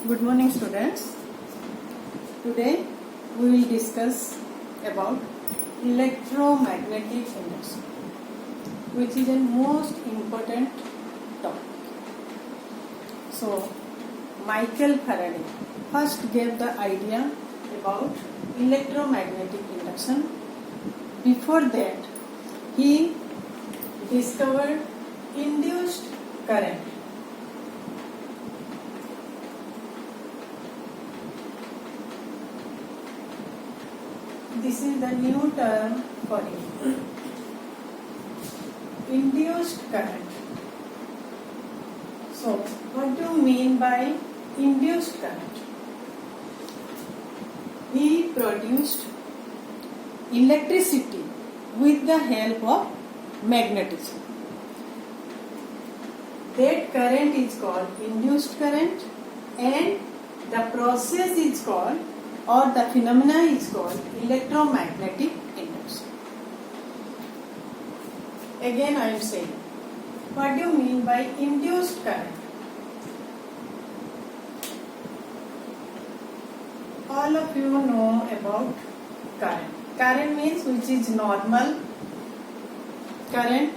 Good morning, students. Today we will discuss about electromagnetic induction, which is a most important topic. So, Michael Faraday first gave the idea about electromagnetic induction. Before that, he discovered induced current. This is the new term for it. Induced current. So, what do you mean by induced current? He produced electricity with the help of magnetism. That current is called induced current, and the process is called, or the phenomena is called, electromagnetic induction. Again I am saying, what do you mean by induced current? All of you know about current. Current means which is normal current,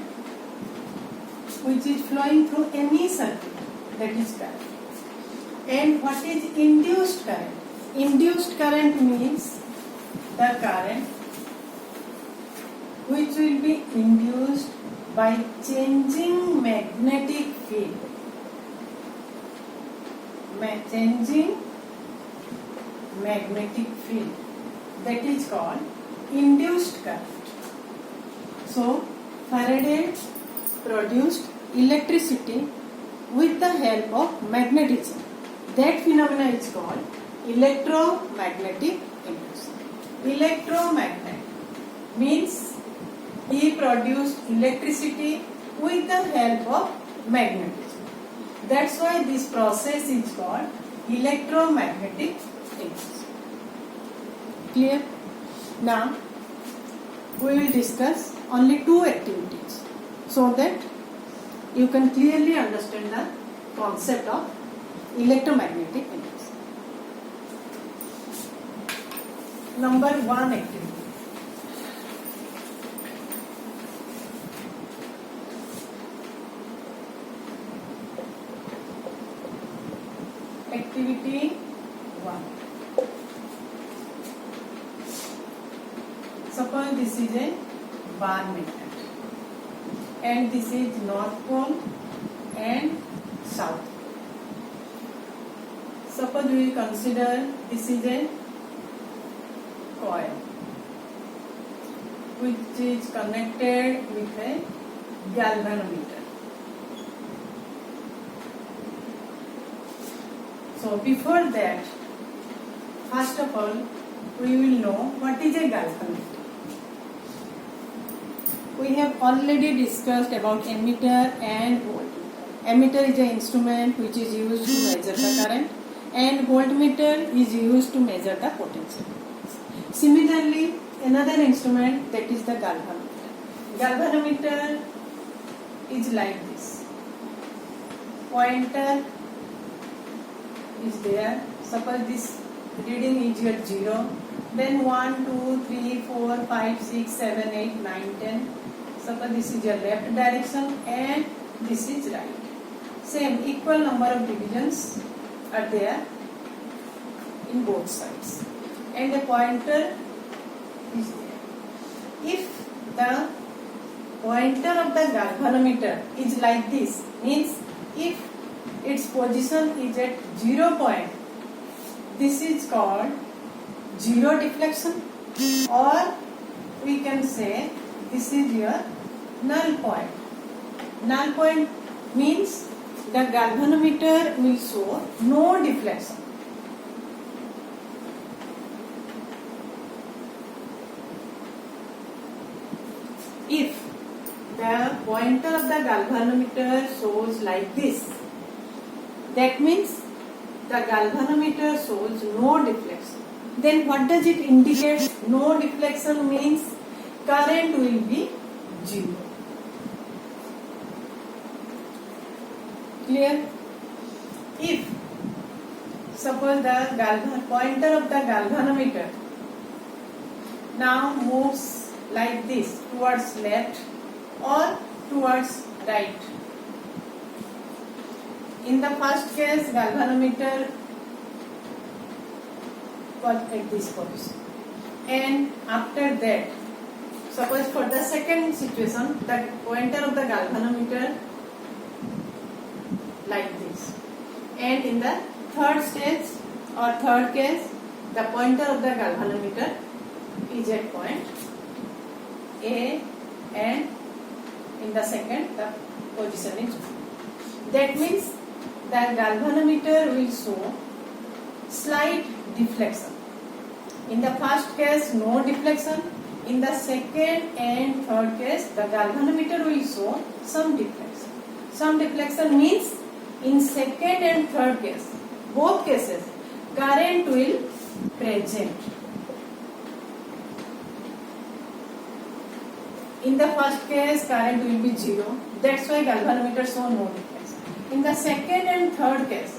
which is flowing through any circuit, that is current. And what is induced current? Induced current means the current which will be induced by changing magnetic field. Changing magnetic field, that is called induced current. So, Faraday produced electricity with the help of magnetism. That phenomena is called electromagnetic induction. Electromagnet means he produced electricity with the help of magnetism. That's why this process is called electromagnetic induction. Clear? Now we will discuss only two activities so that you can clearly understand the concept of electromagnetic induction. Number one activity. Activity 1. Suppose this is a bar magnet and this is North Pole and South Pole. Suppose we will consider this is a coil which is connected with a galvanometer. So before that, first of all, we will know what is a galvanometer. We have already discussed about ammeter and voltmeter. Ammeter is an instrument which is used to measure the current, and voltmeter is used to measure the potential. Similarly, another instrument, that is the galvanometer. Galvanometer is like this. Pointer is there. Suppose this reading is at 0. Then 1, 2, 3, 4, 5, 6, 7, 8, 9, 10. Suppose this is your left direction and this is right. Same equal number of divisions are there in both sides. And the pointer is there. If the pointer of the galvanometer is like this, means if its position is at 0 point, this is called zero deflection, or we can say this is your null point. Null point means the galvanometer will show no deflection. If the pointer of the galvanometer shows like this, that means the galvanometer shows no deflection. Then what does it indicate? No deflection means current will be 0. Clear? If suppose the pointer of the galvanometer now moves like this towards left or towards right. In the first case, galvanometer was at this position, and after that, suppose for the second situation, the pointer of the galvanometer like this, and in the third stage or third case, the pointer of the galvanometer is at point A, and in the second the position is B. That means the galvanometer will show slight deflection. In the first case, no deflection. In the second and third case, the galvanometer will show some deflection. Some deflection means in second and third case, both cases, current will present. In the first case, current will be 0. That's why galvanometer show no deflection. In the second and third case,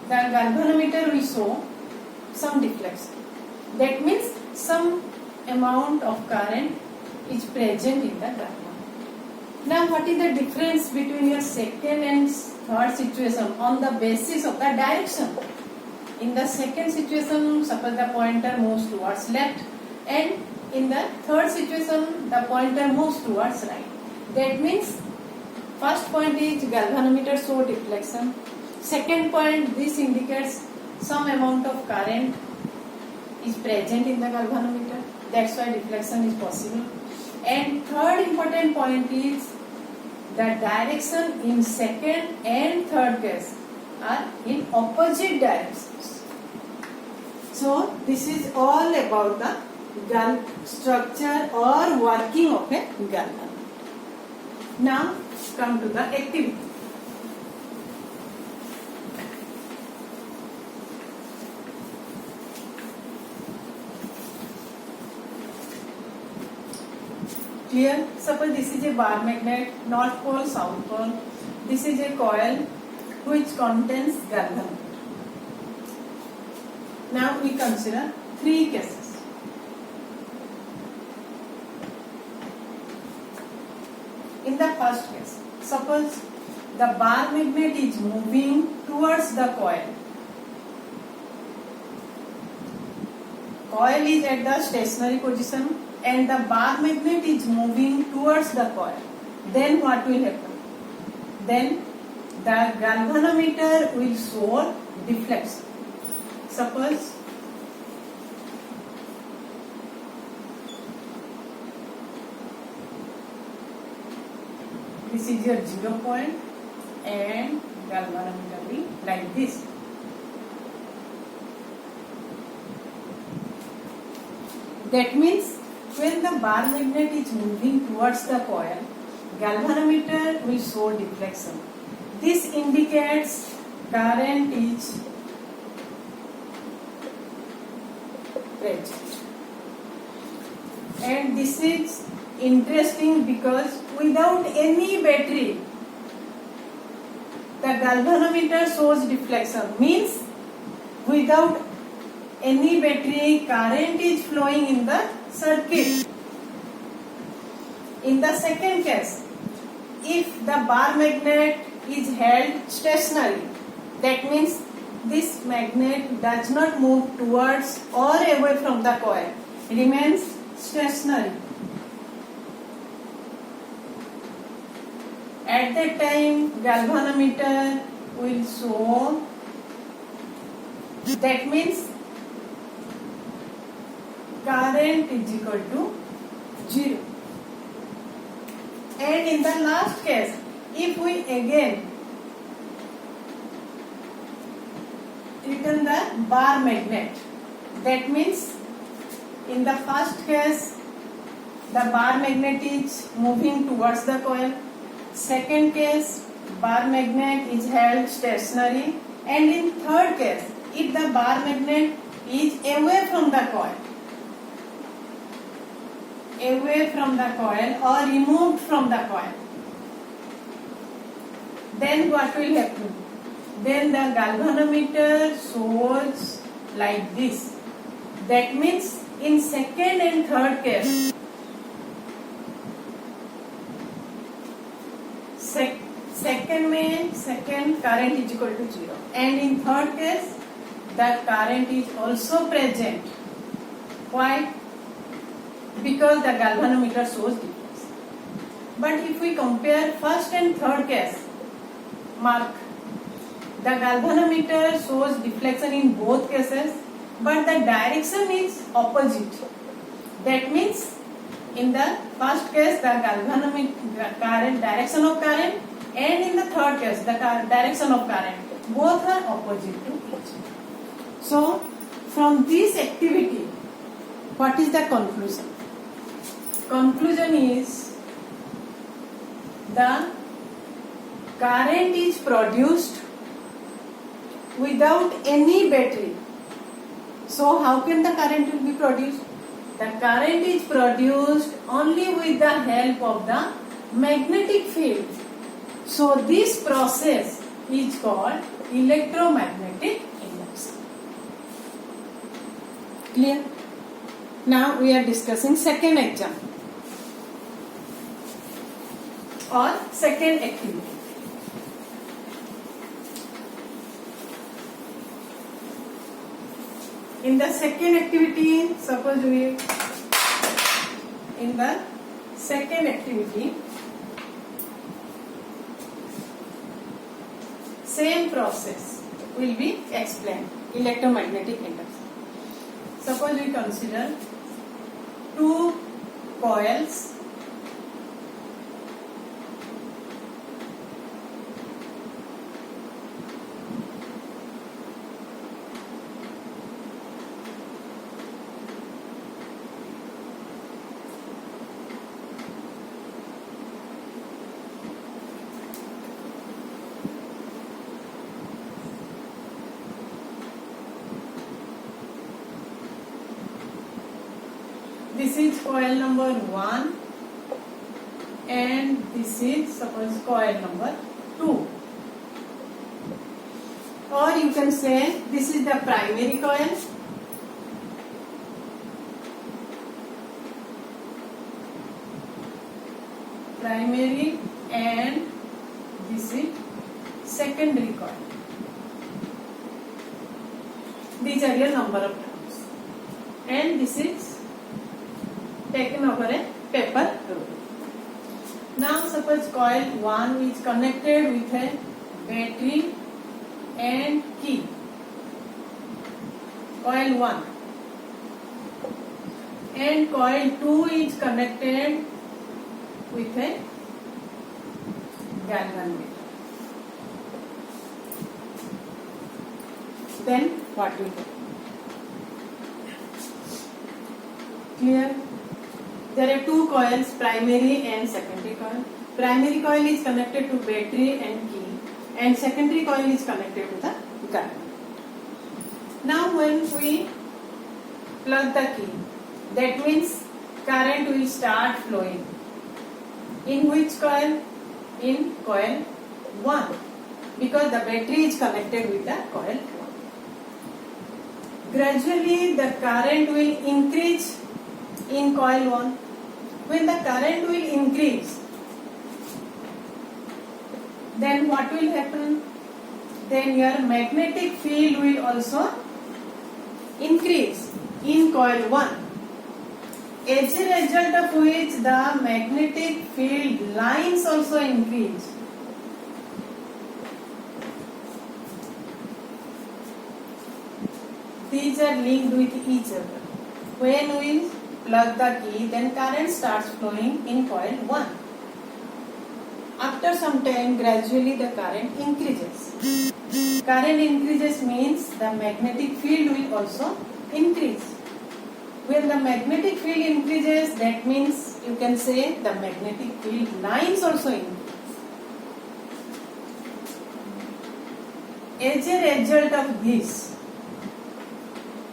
the galvanometer will show some deflection. That means some amount of current is present in the galvanometer. Now, what is the difference between your second and third situation on the basis of the direction? In the second situation, suppose the pointer moves towards left, and in the third situation, the pointer moves towards right. That means first point is galvanometer show deflection. Second point, this indicates some amount of current is present in the galvanometer. That's why deflection is possible. And third important point is the direction in second and third case are in opposite directions. So this is all about the structure or working of a galvanometer. Now come to the activity. Clear? Suppose this is a bar magnet, north pole, south pole. This is a coil which contains galvanometer. Now we consider three cases. In the first case, suppose the bar magnet is moving towards the coil. Coil is at the stationary position and the bar magnet is moving towards the coil. Then what will happen? Then the galvanometer will show deflection. Suppose this is your 0 point and galvanometer will like this. That means when the bar magnet is moving towards the coil, galvanometer will show deflection. This indicates current is present. And this is interesting because without any battery, the galvanometer shows deflection. Means without any battery, current is flowing in the circuit. In the second case, if the bar magnet is held stationary, that means this magnet does not move towards or away from the coil, remains stationary. At that time, galvanometer will show, that means current is equal to 0. And in the last case, if we again return the bar magnet, that means in the first case, the bar magnet is moving towards the coil. Second case, bar magnet is held stationary. And in third case, if the bar magnet is away from the coil, or removed from the coil, then what will happen? then the galvanometer shows like this. That means in second and third case, second में second current is equal to 0, and in third case the current is also present. Why? Because the galvanometer shows difference. But if we compare first and third case, mark, the galvanometer shows deflection in both cases, but the direction is opposite. That means in the first case the galvanometer current, direction of current, and in the third case the direction of current, both are opposite to each other. So from this activity, what is the conclusion? Conclusion is the current is produced without any battery. So how can the current will be produced? The current is produced only with the help of the magnetic field. So this process is called electromagnetic induction. Clear? Now we are discussing second example or second activity. In the second activity, suppose in the second activity, same process will be explained, electromagnetic induction. Suppose we consider two coils this is coil number 1 and this is suppose coil number 2, or you can say this is the primary coil and this is secondary coil. These are your number of terms, and this is taken over a paper roll. Now suppose coil 1 is connected with a battery and key. Coil 1 and coil 2 is connected with a galvanometer. Then what will happen? Clear? There are two coils, primary and secondary coil. Primary coil is connected to battery and key, and secondary coil is connected to the galvanometer. Now when we plug the key, that means current will start flowing. In which coil? In coil 1, because the battery is connected with the coil 1. Gradually the current will increase in coil 1. When the current will increase, then what will happen? Then your magnetic field will also increase in coil 1, as a result of which the magnetic field lines also increase. These are linked with each other. When we plug the key, then current starts flowing in coil 1. After some time, gradually the current increases. Current increases means the magnetic field will also increase. When the magnetic field increases, that means you can say the magnetic field lines also increase. As a result of this,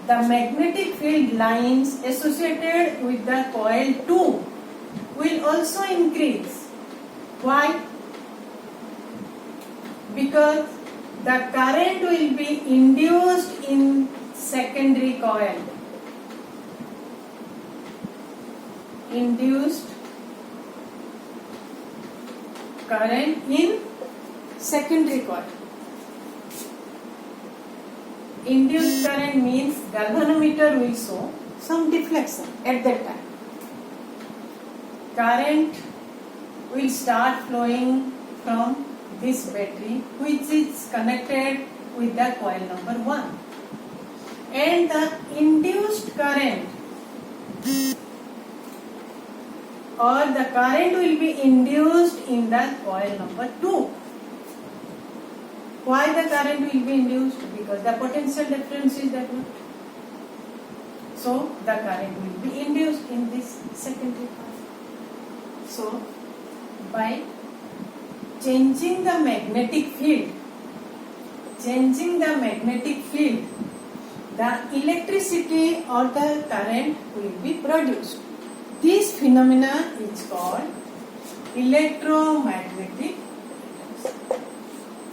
the magnetic field lines associated with the coil 2 will also increase. Why? Because the current will be induced in secondary coil. Induced current in secondary coil. Induced current means galvanometer will show some deflection at that time. Current will start flowing from this battery, which is connected with the coil number 1, and the induced current or the current will be induced in the coil number 2. Why the current will be induced? Because the potential difference is that much. So the current will be induced in this secondary coil. So by changing the magnetic field, the electricity or the current will be produced. This phenomena is called electromagnetic